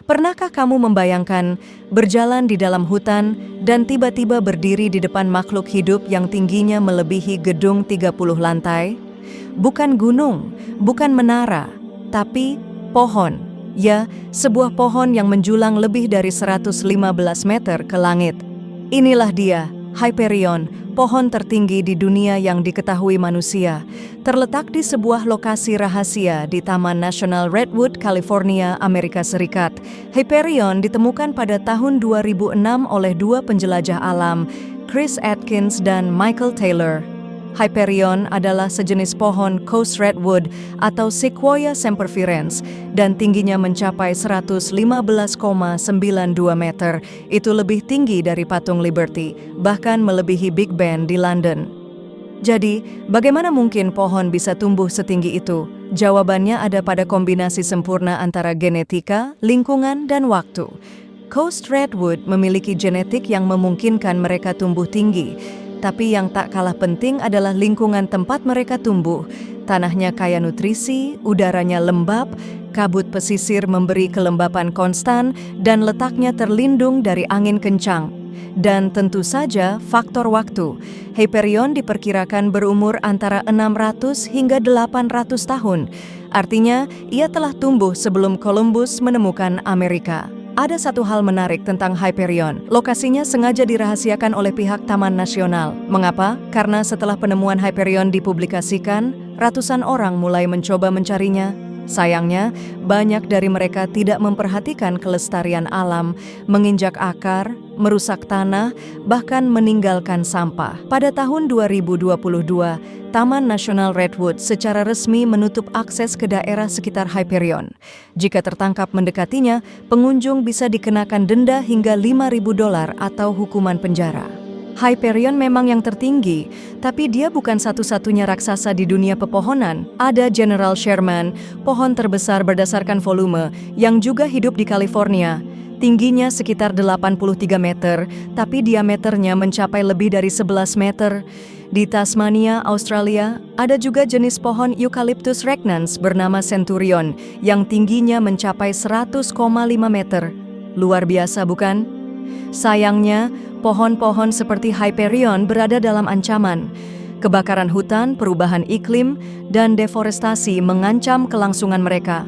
Pernahkah kamu membayangkan berjalan di dalam hutan dan tiba-tiba berdiri di depan makhluk hidup yang tingginya melebihi gedung 30 lantai? Bukan gunung, bukan menara, tapi pohon. Ya, sebuah pohon yang menjulang lebih dari 115 meter ke langit. Inilah dia, Hyperion, pohon tertinggi di dunia yang diketahui manusia. Terletak di sebuah lokasi rahasia di Taman Nasional Redwood, California, Amerika Serikat. Hyperion ditemukan pada tahun 2006 oleh dua penjelajah alam, Chris Atkins dan Michael Taylor. Hyperion adalah sejenis pohon Coast Redwood atau Sequoia sempervirens dan tingginya mencapai 115,92 meter. Itu lebih tinggi dari Patung Liberty, bahkan melebihi Big Ben di London. Jadi, bagaimana mungkin pohon bisa tumbuh setinggi itu? Jawabannya ada pada kombinasi sempurna antara genetika, lingkungan, dan waktu. Coast Redwood memiliki genetik yang memungkinkan mereka tumbuh tinggi. Tapi yang tak kalah penting adalah lingkungan tempat mereka tumbuh. Tanahnya kaya nutrisi, udaranya lembab, kabut pesisir memberi kelembapan konstan, dan letaknya terlindung dari angin kencang. Dan tentu saja faktor waktu. Hyperion diperkirakan berumur antara 600 hingga 800 tahun. Artinya, ia telah tumbuh sebelum Columbus menemukan Amerika. Ada satu hal menarik tentang Hyperion. Lokasinya sengaja dirahasiakan oleh pihak Taman Nasional. Mengapa? Karena setelah penemuan Hyperion dipublikasikan, ratusan orang mulai mencoba mencarinya. Sayangnya, banyak dari mereka tidak memperhatikan kelestarian alam, menginjak akar, merusak tanah, bahkan meninggalkan sampah. Pada tahun 2022, Taman Nasional Redwood secara resmi menutup akses ke daerah sekitar Hyperion. Jika tertangkap mendekatinya, pengunjung bisa dikenakan denda hingga $5.000 atau hukuman penjara. Hyperion memang yang tertinggi, tapi dia bukan satu-satunya raksasa di dunia pepohonan. Ada General Sherman, pohon terbesar berdasarkan volume, yang juga hidup di California. Tingginya sekitar 83 meter, tapi diameternya mencapai lebih dari 11 meter. Di Tasmania, Australia, ada juga jenis pohon Eucalyptus regnans bernama Centurion, yang tingginya mencapai 100,5 meter. Luar biasa, bukan? Sayangnya, pohon-pohon seperti Hyperion berada dalam ancaman. Kebakaran hutan, perubahan iklim, dan deforestasi mengancam kelangsungan mereka.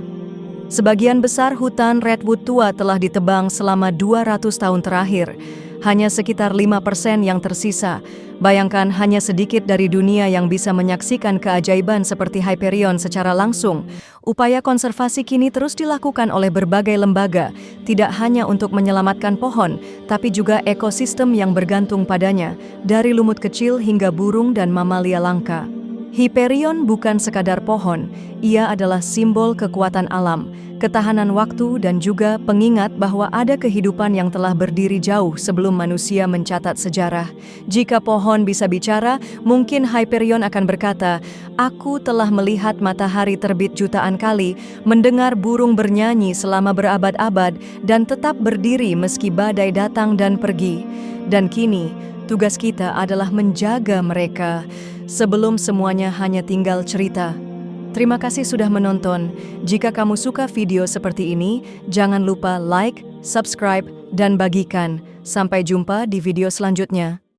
Sebagian besar hutan redwood tua telah ditebang selama 200 tahun terakhir. Hanya sekitar 5% yang tersisa. Bayangkan hanya sedikit dari dunia yang bisa menyaksikan keajaiban seperti Hyperion secara langsung. Upaya konservasi kini terus dilakukan oleh berbagai lembaga, tidak hanya untuk menyelamatkan pohon, tapi juga ekosistem yang bergantung padanya, dari lumut kecil hingga burung dan mamalia langka. Hyperion bukan sekadar pohon, ia adalah simbol kekuatan alam, ketahanan waktu, dan juga pengingat bahwa ada kehidupan yang telah berdiri jauh sebelum manusia mencatat sejarah. Jika pohon bisa bicara, mungkin Hyperion akan berkata, "Aku telah melihat matahari terbit jutaan kali, mendengar burung bernyanyi selama berabad-abad, dan tetap berdiri meski badai datang dan pergi. Dan kini, tugas kita adalah menjaga mereka sebelum semuanya hanya tinggal cerita." Terima kasih sudah menonton. Jika kamu suka video seperti ini, jangan lupa like, subscribe, dan bagikan. Sampai jumpa di video selanjutnya.